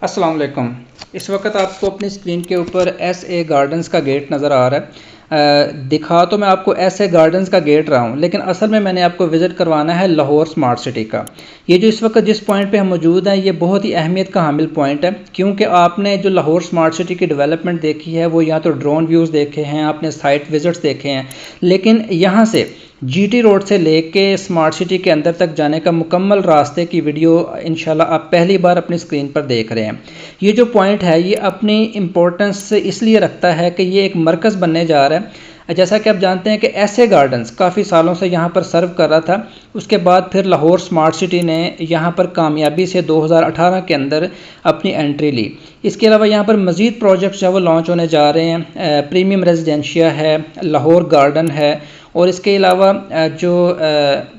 अस्सलाम वालेकुम। इस वक्त आपको अपनी स्क्रीन के ऊपर एस ए गार्डन्स का गेट नज़र आ रहा है। दिखा तो मैं आपको एस ए गार्डन्स का गेट रहा हूँ, लेकिन असल में मैंने आपको विज़िट करवाना है लाहौर स्मार्ट सिटी का। ये जो इस वक्त जिस पॉइंट पे हम मौजूद हैं, ये बहुत ही अहमियत का हामिल पॉइंट है, क्योंकि आपने जो लाहौर स्मार्ट सिटी की डेवलपमेंट देखी है वो या तो ड्रोन व्यूज़ देखे हैं, आपने साइट विज़िट्स देखे हैं, लेकिन यहाँ से जीटी रोड से लेके स्मार्ट सिटी के अंदर तक जाने का मुकम्मल रास्ते की वीडियो इंशाल्लाह आप पहली बार अपनी स्क्रीन पर देख रहे हैं। ये जो पॉइंट है ये अपनी इम्पोर्टेंस इसलिए रखता है कि ये एक मरकज़ बनने जा रहा है। जैसा कि आप जानते हैं कि ऐसे गार्डन्स काफ़ी सालों से यहाँ पर सर्व कर रहा था, उसके बाद फिर लाहौर स्मार्ट सिटी ने यहाँ पर कामयाबी से 2018 के अंदर अपनी एंट्री ली। इसके अलावा यहाँ पर मज़ीद प्रोजेक्ट्स जो वो लॉन्च होने जा रहे हैं। प्रीमियम रेजिडेंशिया है, लाहौर गार्डन है, और इसके अलावा जो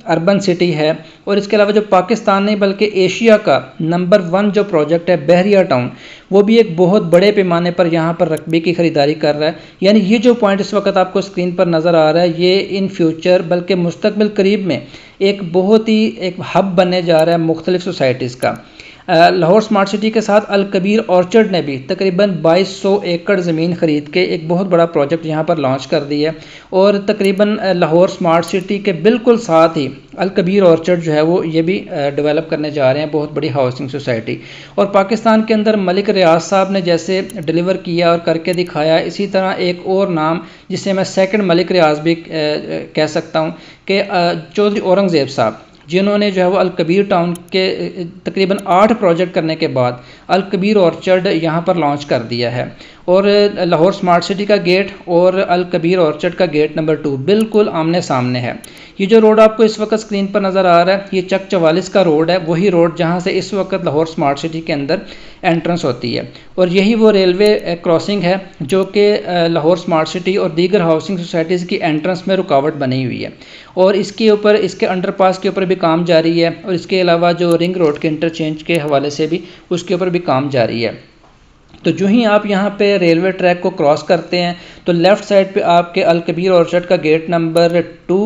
अर्बन सिटी है, और इसके अलावा जो पाकिस्तान नहीं बल्कि एशिया का नंबर 1 जो प्रोजेक्ट है बहरिया टाउन, वो भी एक बहुत बड़े पैमाने पर यहाँ पर रकबे की ख़रीदारी कर रहा है। यानी ये जो पॉइंट इस वक्त आपको स्क्रीन पर नज़र आ रहा है, ये इन फ्यूचर बल्कि मुस्तकबिल करीब में एक बहुत ही एक हब बनने जा रहा है मुख्तलिफ सोसाइटीज़ का। लाहौर स्मार्ट सिटी के साथ अल कबीर ऑर्चर्ड ने भी तकरीबन 2200 एकड़ ज़मीन ख़रीद के एक बहुत बड़ा प्रोजेक्ट यहाँ पर लॉन्च कर दिया है। और तकरीबन लाहौर स्मार्ट सिटी के बिल्कुल साथ ही अल कबीर ऑर्चर्ड जो है वो ये भी डेवलप करने जा रहे हैं, बहुत बड़ी हाउसिंग सोसाइटी। और पाकिस्तान के अंदर मलिक रियाज साहब ने जैसे डिलीवर किया और करके दिखाया, इसी तरह एक और नाम जिसे मैं सेकंड मलिक रियाज भी कह सकता हूँ कि चौधरी औरंगज़ेब साहब, जिन्होंने जो है वो अल कबीर टाउन के तकरीबन 8 प्रोजेक्ट करने के बाद अल कबीर ऑर्चर्ड यहाँ पर लॉन्च कर दिया है। और लाहौर स्मार्ट सिटी का गेट और अल कबीर ऑर्चर्ड का गेट नंबर 2 बिल्कुल आमने सामने है। ये जो रोड आपको इस वक्त स्क्रीन पर नज़र आ रहा है, ये चक 44 का रोड है, वही रोड जहाँ से इस वक्त लाहौर स्मार्ट सिटी के अंदर एंट्रेंस होती है। और यही वो रेलवे क्रॉसिंग है जो कि लाहौर स्मार्ट सिटी और दीगर हाउसिंग सोसाइटीज़ की एंट्रेंस में रुकावट बनी हुई है। और इसके ऊपर, इसके अंडरपास के ऊपर भी काम जारी है, और इसके अलावा जो रिंग रोड के इंटरचेंज के हवाले से भी उसके ऊपर भी काम जारी है। तो जो ही आप यहाँ पे रेलवे ट्रैक को क्रॉस करते हैं तो लेफ़्ट साइड पे आपके अल कबीर ऑर्चर्ड का गेट नंबर 2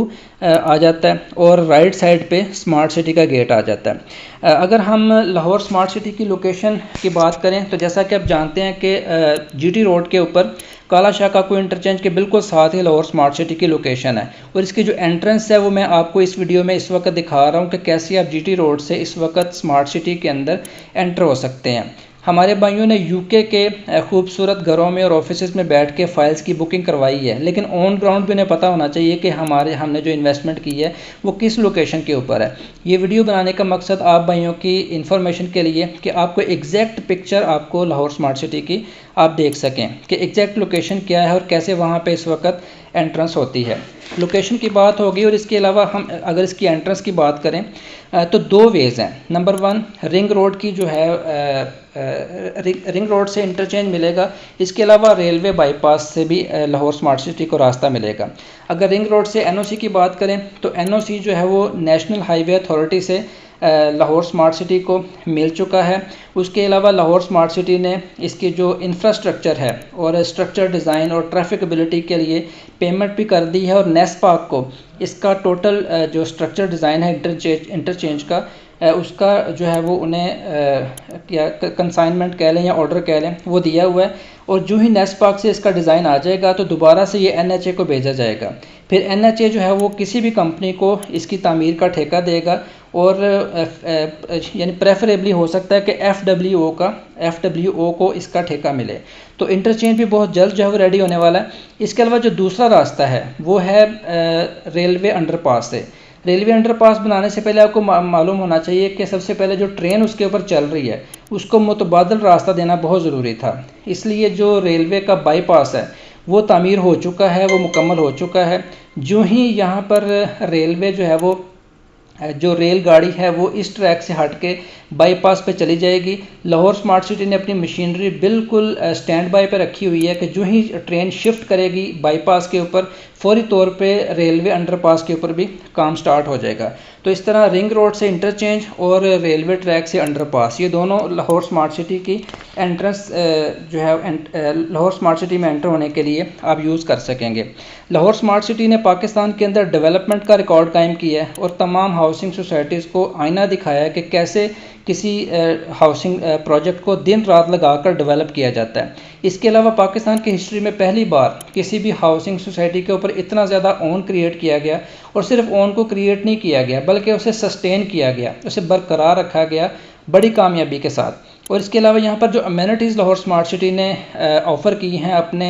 आ जाता है, और राइट साइड पे स्मार्ट सिटी का गेट आ जाता है। अगर हम लाहौर स्मार्ट सिटी की लोकेशन की बात करें तो जैसा कि आप जानते हैं कि जीटी रोड के ऊपर काला शाह काकू इंटरचेंज के बिल्कुल साथ ही लाहौर स्मार्ट सिटी की लोकेशन है। और इसकी जो एंट्रेंस है वो मैं आपको इस वीडियो में इस वक्त दिखा रहा हूँ कि कैसे आप जीटी रोड से इस वक्त स्मार्ट सिटी के अंदर एंटर हो सकते हैं। हमारे भाइयों ने यूके के खूबसूरत घरों में और ऑफिसेज में बैठ के फ़ाइल्स की बुकिंग करवाई है, लेकिन ऑन ग्राउंड भी उन्हें पता होना चाहिए कि हमने जो इन्वेस्टमेंट की है वो किस लोकेशन के ऊपर है। ये वीडियो बनाने का मकसद आप भाइयों की इन्फॉर्मेशन के लिए कि आपको एग्जैक्ट पिक्चर आपको लाहौर स्मार्ट सिटी की आप देख सकें कि एग्जैक्ट लोकेशन क्या है और कैसे वहाँ पर इस वक्त एंट्रेंस होती है। लोकेशन की बात होगी, और इसके अलावा हम अगर इसकी एंट्रेंस की बात करें तो 2 वेज़ हैं। नंबर 1 रिंग रोड की जो है रिंग रोड से इंटरचेंज मिलेगा, इसके अलावा रेलवे बाईपास से भी लाहौर स्मार्ट सिटी को रास्ता मिलेगा। अगर रिंग रोड से एनओसी की बात करें तो एनओसी जो है वो नेशनल हाईवे अथॉरिटी से लाहौर स्मार्ट सिटी को मिल चुका है। उसके अलावा लाहौर स्मार्ट सिटी ने इसकी जो इंफ्रास्ट्रक्चर है और स्ट्रक्चर डिज़ाइन और ट्रैफिकबिलिटी के लिए पेमेंट भी कर दी है, और नेस्पाक को इसका टोटल जो स्ट्रक्चर डिज़ाइन है इंटरचेंज का उसका जो है वो उन्हें क्या कंसाइनमेंट कह लें या ऑर्डर कह लें वो दिया हुआ है। और जो ही नेस्पाक से इसका डिज़ाइन आ जाएगा तो दोबारा से ये एनएचए को भेजा जाएगा। फिर एनएचए जो है वो किसी भी कंपनी को इसकी तामीर का ठेका देगा, और यानी प्रेफरेबली हो सकता है कि एफडब्ल्यूओ को इसका ठेका मिले। तो इंटरचेंज भी बहुत जल्द जो है वो रेडी होने वाला है। इसके अलावा जो दूसरा रास्ता है वो है रेलवे अंडरपास से। रेलवे अंडरपास बनाने से पहले आपको मालूम होना चाहिए कि सबसे पहले जो ट्रेन उसके ऊपर चल रही है उसको मुतबादल रास्ता देना बहुत ज़रूरी था। इसलिए जो रेलवे का बाईपास है वो तामीर हो चुका है, वो मुकम्मल हो चुका है। जो ही यहाँ पर रेलवे जो है वो जो रेलगाड़ी है वो इस ट्रैक से हट के बाईपास पे चली जाएगी। लाहौर स्मार्ट सिटी ने अपनी मशीनरी बिल्कुल स्टैंड बाय पे रखी हुई है कि जो ही ट्रेन शिफ्ट करेगी बाईपास के ऊपर फौरी तौर पे रेलवे अंडरपास के ऊपर भी काम स्टार्ट हो जाएगा। तो इस तरह रिंग रोड से इंटरचेंज और रेलवे ट्रैक से अंडरपास, ये दोनों लाहौर स्मार्ट सिटी की एंट्रेंस जो है लाहौर स्मार्ट सिटी में एंटर होने के लिए आप यूज़ कर सकेंगे। लाहौर स्मार्ट सिटी ने पाकिस्तान के अंदर डेवलपमेंट का रिकॉर्ड कायम किया है और तमाम हाउसिंग सोसाइटीज़ को आईना दिखाया है कि कैसे किसी हाउसिंग प्रोजेक्ट को दिन रात लगाकर डेवलप किया जाता है। इसके अलावा पाकिस्तान की हिस्ट्री में पहली बार किसी भी हाउसिंग सोसाइटी के ऊपर इतना ज़्यादा ओन क्रिएट किया गया, और सिर्फ ओन को क्रिएट नहीं किया गया बल्कि उसे सस्टेन किया गया, उसे बरकरार रखा गया बड़ी कामयाबी के साथ। और इसके अलावा यहाँ पर जो अमेनिटीज़ लाहौर स्मार्ट सिटी ने ऑफ़र की हैं अपने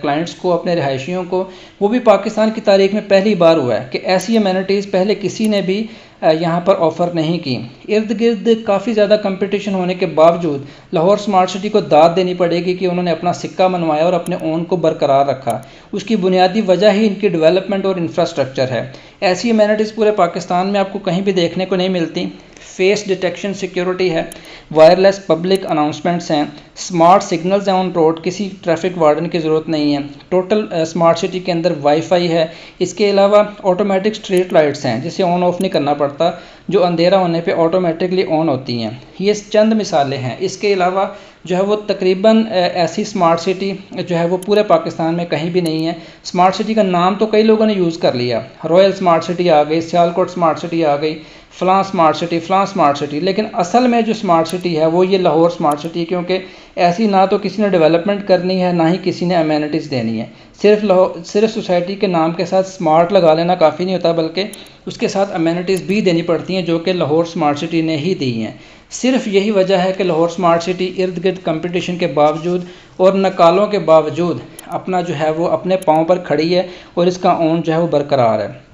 क्लाइंट्स को, अपने रिहायशियों को, वो भी पाकिस्तान की तारीख में पहली बार हुआ है कि ऐसी अमेनिटीज़ पहले किसी ने भी यहाँ पर ऑफ़र नहीं की। इर्द गिर्द काफ़ी ज़्यादा कंपटीशन होने के बावजूद लाहौर स्मार्ट सिटी को दाद देनी पड़ेगी कि उन्होंने अपना सिक्का मनवाया और अपने ओन को बरकरार रखा। उसकी बुनियादी वजह ही इनकी डेवलपमेंट और इंफ्रास्ट्रक्चर है। ऐसी अमेनिटीज़ पूरे पाकिस्तान में आपको कहीं भी देखने को नहीं मिलती। फेस डिटेक्शन सिक्योरिटी है, वायरलेस पब्लिक अनाउंसमेंट्स हैं, स्मार्ट सिग्नल्स हैं ऑन रोड, किसी ट्रैफिक वार्डन की ज़रूरत नहीं है। टोटल स्मार्ट सिटी के अंदर वाईफाई है। इसके अलावा ऑटोमेटिक स्ट्रीट लाइट्स हैं जिसे ऑन ऑफ नहीं करना पड़ता, जो अंधेरा होने पे ऑटोमेटिकली ऑन होती हैं। ये चंद मिसालें हैं। इसके अलावा जो है वो तकरीबन ऐसी स्मार्ट सिटी जो है वो पूरे पाकिस्तान में कहीं भी नहीं है। स्मार्ट सिटी का नाम तो कई लोगों ने यूज़ कर लिया, रॉयल स्मार्ट सिटी आ गई, सियालकोट स्मार्ट सिटी आ गई, फ़लाँ स्मार्ट सिटी, फ़लाँ स्मार्ट सिटी, लेकिन असल में जो स्मार्ट सिटी है वो ये लाहौर स्मार्ट सिटी है, क्योंकि ऐसी ना तो किसी ने डेवलपमेंट करनी है ना ही किसी ने अमेनिटीज़ देनी है। सिर्फ सोसाइटी के नाम के साथ स्मार्ट लगा लेना काफ़ी नहीं होता, बल्कि उसके साथ अमेनिटीज़ भी देनी पड़ती हैं जो कि लाहौर स्मार्ट सिटी ने ही दी हैं। सिर्फ यही वजह है कि लाहौर स्मार्ट सिटी इर्द गिर्द कंपटीशन के बावजूद और नकालों के बावजूद अपना जो है वो अपने पाँव पर खड़ी है और इसका ओन जो है वो बरकरार है।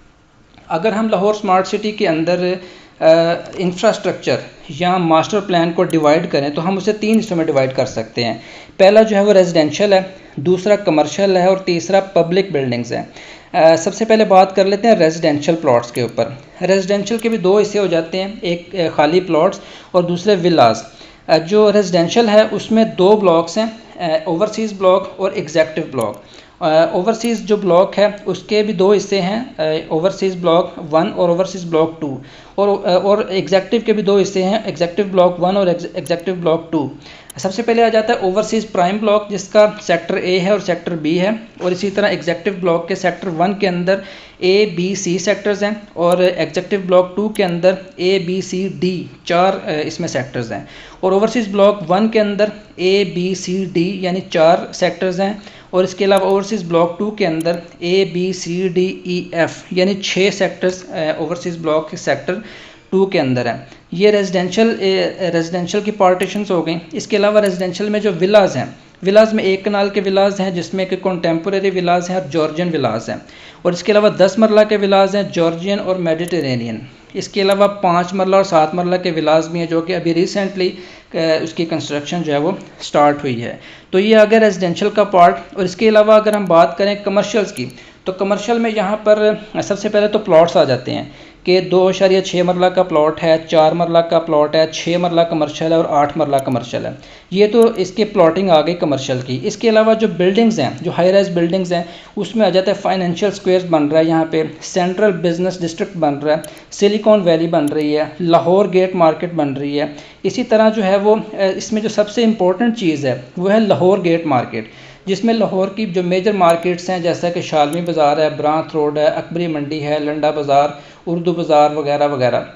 अगर हम लाहौर स्मार्ट सिटी के अंदर इंफ्रास्ट्रक्चर या मास्टर प्लान को डिवाइड करें तो हम उसे 3 हिस्सों में डिवाइड कर सकते हैं। पहला जो है वो रेजिडेंशियल है, दूसरा कमर्शियल है और तीसरा पब्लिक बिल्डिंग्स है। सबसे पहले बात कर लेते हैं रेजिडेंशियल प्लॉट्स के ऊपर। रेजिडेंशियल के भी 2 हिस्से हो जाते हैं, एक खाली प्लॉट्स और दूसरे विलास। जो रेजिडेंशियल है उसमें 2 ब्लॉक्स हैं, ओवरसीज़ ब्लॉक और एग्जेक्टिव ब्लॉक। ओवरसीज़ जो ब्लॉक है उसके भी 2 हिस्से हैं, ओवरसीज़ ब्लॉक 1 और ओवरसीज़ ब्लॉक 2, और एग्जेक्टिव के भी 2 हिस्से हैं, एग्जेक्टिव ब्लॉक 1 और एग्जेक्टिव ब्लॉक 2। सबसे पहले आ जाता है ओवरसीज़ प्राइम ब्लॉक जिसका सेक्टर ए है और सेक्टर बी है, और इसी तरह एग्जेक्टिव ब्लॉक के सेक्टर 1 के अंदर ए बी सी सेक्टर्स हैं और एग्जेक्टिव ब्लॉक 2 के अंदर ए बी सी डी 4 इसमें सेक्टर्स हैं। और ओवरसीज़ ब्लॉक 1 के अंदर ए बी सी डी यानी 4 सेक्टर्स हैं, और इसके अलावा ओवरसीज़ ब्लॉक 2 के अंदर A B C D E F यानी 6 सेक्टर्स ओवरसीज़ ब्लॉक के सेक्टर 2 के अंदर है। ये रेजिडेंशियल की पार्टीशंस हो गई। इसके अलावा रेजिडेंशियल में जो विलाज हैं, विलाज में 1 कनाल के विलाज हैं जिसमें कि कंटेम्पोरेरी विलाज हैं और जॉर्जियन विलाज हैं, और इसके अलावा 10 मरला के विलाज हैं, जॉर्जियन और मेडिटेरेनियन। इसके अलावा 5 मरला और 7 मरला के विलाज भी हैं जो कि अभी रिसेंटली उसकी कंस्ट्रक्शन जो है वो स्टार्ट हुई है। तो ये आ गया रेजिडेंशियल का पार्ट। और इसके अलावा अगर हम बात करें कमर्शियल्स की, तो कमर्शियल में यहाँ पर सबसे पहले तो प्लॉट्स आ जाते हैं कि 2.6 मरला का प्लॉट है, 4 मरला का प्लॉट है, 6 मरला कमर्शियल है और 8 मरला कमर्शियल है। ये तो इसके प्लॉटिंग आ गई कमर्शियल की। इसके अलावा जो बिल्डिंग्स हैं, जो हाई राइज बिल्डिंग्स हैं, उसमें आ जाता है फाइनेंशियल स्क्वेयर्स बन रहा है, यहाँ पे सेंट्रल बिजनेस डिस्ट्रिक्ट बन रहा है, सिलिकॉन वैली बन रही है, लाहौर गेट मार्केट बन रही है। इसी तरह जो है वो इसमें जो सबसे इम्पोर्टेंट चीज़ है वो है लाहौर गेट मार्केट, जिसमें लाहौर की जो मेजर मार्केट्स हैं जैसा कि शालमी बाज़ार है, ब्रांथ रोड है, अकबरी मंडी है, लंडा बाज़ार, उर्दू बाज़ार वगैरह वगैरह,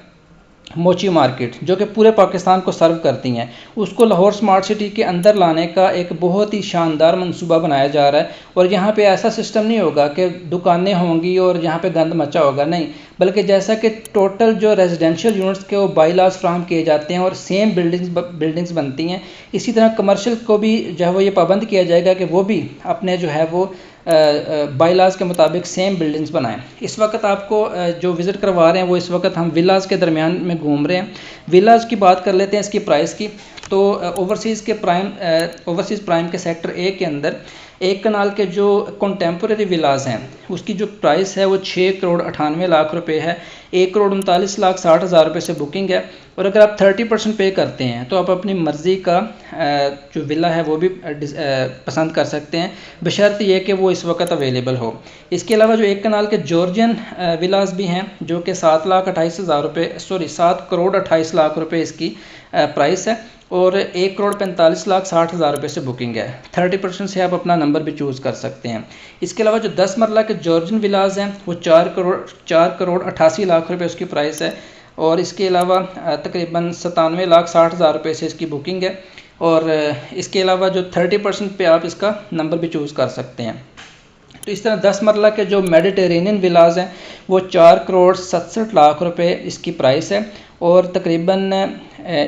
मोची मार्केट, जो कि पूरे पाकिस्तान को सर्व करती हैं, उसको लाहौर स्मार्ट सिटी के अंदर लाने का एक बहुत ही शानदार मंसूबा बनाया जा रहा है। और यहाँ पे ऐसा सिस्टम नहीं होगा कि दुकानें होंगी और यहाँ पे गंद मचा होगा, नहीं, बल्कि जैसा कि टोटल जो रेजिडेंशियल यूनिट्स के वो बाईलाज फ्राहम किए जाते हैं और सेम बिल्डिंग्स बनती हैं, इसी तरह कमर्शियल को भी जो है वो ये पाबंद किया जाएगा कि वो भी अपने जो है वो बाईलाज के मुताबिक सेम बिल्डिंग्स बनाएं। इस वक्त आपको जो विज़िट करवा रहे हैं वो इस वक्त हम विलाज के दरमियान में घूम रहे हैं। विलाज की बात कर लेते हैं इसकी प्राइस की। तो ओवरसीज़ प्राइम के सेक्टर ए के अंदर 1 कनाल के जो कंटेम्पोरेरी विलाज हैं उसकी जो प्राइस है वो 6 करोड़ 98 लाख रुपए है। 1 करोड़ 39 लाख 60 हज़ार रुपये से बुकिंग है। और अगर आप 30% पे करते हैं तो आप अपनी मर्ज़ी का जो विला है वो भी पसंद कर सकते हैं, बशर्त ये कि वो इस वक्त अवेलेबल हो। इसके अलावा जो एक कनाल के जॉर्जियन विलास भी हैं जो कि 7,28,000 रुपये 7,28,00,000 रुपये इसकी प्राइस है और 1,45,60,000 रुपये से बुकिंग है। 30% से आप अपना नंबर भी चूज़ कर सकते हैं। इसके अलावा जो 10 मरला के जॉर्जियन विलास हैं वो 4,88,00,000 रुपये उसकी प्राइस है और इसके अलावा तकरीबन 97,60,000 रुपये से इसकी बुकिंग है और इसके अलावा जो 30% पे आप इसका नंबर भी चूज़ कर सकते हैं। तो इस तरह 10 मरला के जो मेडिटेरेनियन विलास हैं वो 4,67,00,000 रुपये इसकी प्राइस है और तकरीबन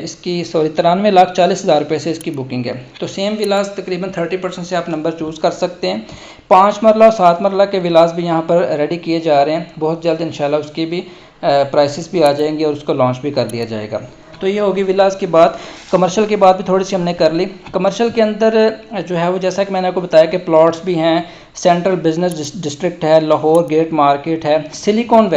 इसकी 93,40,000 रुपये से इसकी बुकिंग है। तो सेम विलास तकरीबन 30% से आप नंबर चूज़ कर सकते हैं। 5 मरला और 7 मरला के विलास भी यहाँ पर रेडी किए जा रहे हैं, बहुत जल्द इंशाल्लाह उसकी भी प्राइसेस भी आ जाएंगे और उसको लॉन्च भी कर दिया जाएगा। तो ये होगी विलास की बात। कमर्शियल की बात भी थोड़ी सी हमने कर ली। कमर्शियल के अंदर जो है वो जैसा कि मैंने आपको बताया कि प्लॉट्स भी हैं, सेंट्रल बिजनेस डिस्ट्रिक्ट है, लाहौर गेट मार्केट है, सिलिकॉन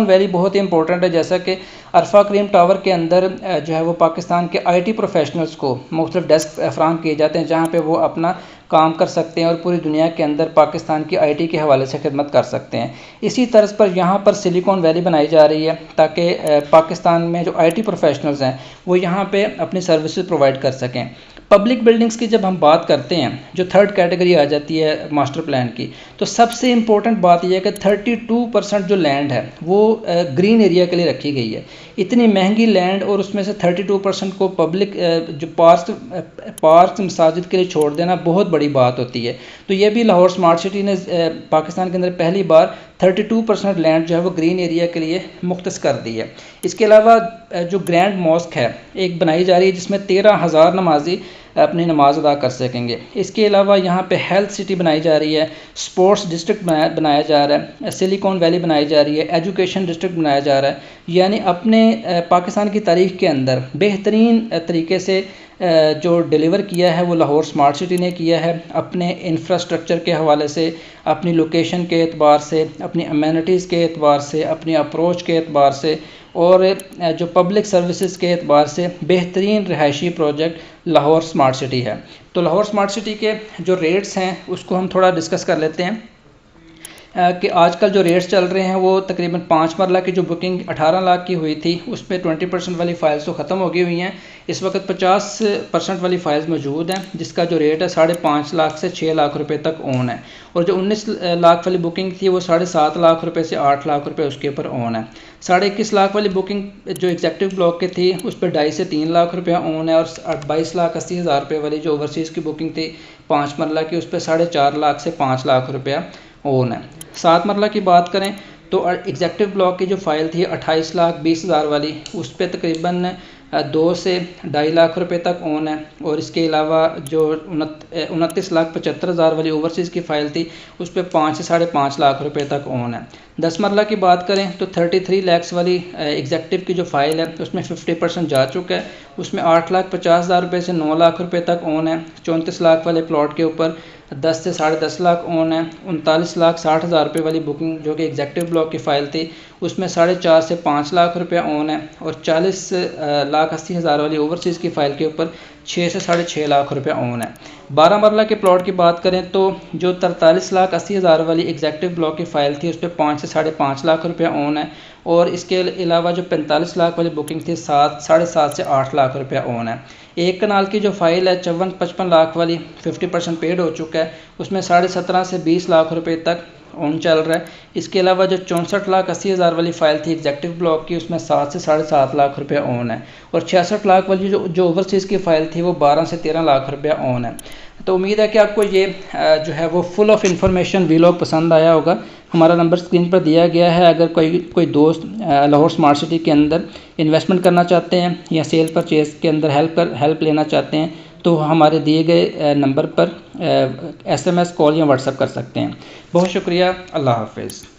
वैली बहुत ही इंपॉर्टेंट है। जैसा कि अरफा क्रीम टावर के अंदर जो है वो पाकिस्तान के IT प्रोफेशनल्स को मुख्तलिफ डेस्क फराहम किए जाते हैं जहाँ पे वो अपना काम कर सकते हैं और पूरी दुनिया के अंदर पाकिस्तान की IT के हवाले से खिदमत कर सकते हैं। इसी तर्ज पर यहाँ पर सिलिकॉन वैली बनाई जा रही है ताकि पाकिस्तान में जो IT प्रोफेशनल्स हैं वो यहाँ पे अपनी सर्विसेज प्रोवाइड कर सकें। पब्लिक बिल्डिंग्स की जब हम बात करते हैं जो 3rd कैटेगरी आ जाती है मास्टर प्लान की, तो सबसे इम्पोर्टेंट बात यह है कि 32% जो लैंड है वो ग्रीन एरिया के लिए रखी गई है। इतनी महंगी लैंड और उसमें से 32% को पब्लिक जो पार्क मसाजिद के लिए छोड़ देना बहुत बड़ी बात होती है। तो ये भी लाहौर स्मार्ट सिटी ने पाकिस्तान के अंदर पहली बार 32% लैंड जो है वो ग्रीन एरिया के लिए मुख्तस कर दी है। इसके अलावा जो ग्रैंड मॉस्क है एक बनाई जा रही है जिसमें 13,000 नमाजी अपनी नमाज अदा कर सकेंगे। इसके अलावा यहाँ पे हेल्थ सिटी बनाई जा रही है, स्पोर्ट्स डिस्ट्रिक्ट बनाया जा रहा है, सिलिकॉन वैली बनाई जा रही है, एजुकेशन डिस्ट्रिक्ट बनाया जा रहा है। यानी अपने पाकिस्तान की तारीख के अंदर बेहतरीन तरीके से जो डिलीवर किया है वो लाहौर स्मार्ट सिटी ने किया है, अपने इंफ्रास्ट्रक्चर के हवाले से, अपनी लोकेशन के एतबार से, अपनी अमेनिटीज़ के एतबार से, अपनी अप्रोच के एतबार से और जो पब्लिक सर्विसेज के एतबार से बेहतरीन रिहायशी प्रोजेक्ट लाहौर स्मार्ट सिटी है। तो लाहौर स्मार्ट सिटी के जो रेट्स हैं उसको हम थोड़ा डिस्कस कर लेते हैं कि आजकल जो रेट्स चल रहे हैं वो तकरीबन 5 मरला की जो बुकिंग 18 लाख की हुई थी उस पर 20% वाली फ़ाइल्स तो ख़त्म हो गई हुई हैं। इस वक्त 50% वाली फ़ाइल्स मौजूद हैं जिसका जो रेट है 5.5 लाख से 6 लाख रुपए तक ऑन है और जो 19 लाख वाली बुकिंग थी वो 7.5 लाख रुपए से 8 लाख रुपए उसके ऊपर ऑन है। 21.5 लाख वाली बुकिंग जो एग्जेक्टिव ब्लॉक की थी उस पर 2.5 से 3 लाख रुपया ऑन है और 22,80,000 रुपये वाली जो ओवरसीज़ की बुकिंग थी 5 मरला की उस पर 4.5 लाख से 5 लाख रुपया ऑन है। 7 मरला की बात करें तो एग्जेक्टिव ब्लॉक की जो फ़ाइल थी 28,20,000 वाली उस पर तकरीबन 2 से 2.5 लाख रुपए तक ऑन है और इसके अलावा जो 29,75,000 वाली ओवरसीज़ की फ़ाइल थी उस पर 5 से 5.5 लाख रुपए तक ऑन है। 10 मरला की बात करें तो 33 लाख वाली एग्जेक्टिव की जो फ़ाइल है उसमें 50% जा चुका है, उसमें 8,50,000 रुपये से 9 लाख रुपए तक ऑन है। 34 लाख वाले प्लॉट के ऊपर 10 से 10.5 लाख ऑन है। 39,60,000 रुपये वाली बुकिंग जो कि एग्जेक्टिव ब्लॉक की फ़ाइल थी उसमें 4.5 से 5 लाख रुपया ऑन है और 40,80,000 वाली ओवरसीज़ की फ़ाइल के ऊपर 6 से 6.5 लाख रुपया ऑन है। 12 मरला के प्लॉट की बात करें तो जो 43,80,000 वाली एग्जेक्टिव ब्लॉक की फ़ाइल थी उस पर 5 से 5.5 लाख रुपया ऑन है और इसके अलावा जो 45 लाख वाली बुकिंग थी 7 से 8 लाख रुपया ऑन है। एक कनाल की जो फ़ाइल है 55 लाख वाली 50% पेड हो चुका है, उसमें 17.5 से 20 लाख रुपए तक ऑन चल रहा है। इसके अलावा जो 64,80,000 वाली फ़ाइल थी एग्जेक्टिव ब्लॉक की उसमें 7 से 7.5 लाख रुपए ऑन है और 66 लाख वाली जो ओवरसीज़ की फ़ाइल थी वो 12 से 13 लाख रुपया ऑन है। तो उम्मीद है कि आपको ये जो है वो फुल ऑफ इंफॉर्मेशन वीलॉग पसंद आया होगा। हमारा नंबर स्क्रीन पर दिया गया है। अगर कोई दोस्त लाहौर स्मार्ट सिटी के अंदर इन्वेस्टमेंट करना चाहते हैं या सेल परचेज़ के अंदर हेल्प लेना चाहते हैं तो हमारे दिए गए नंबर पर SMS कॉल या व्हाट्सएप कर सकते हैं। बहुत शुक्रिया। अल्लाह हाफ़िज़।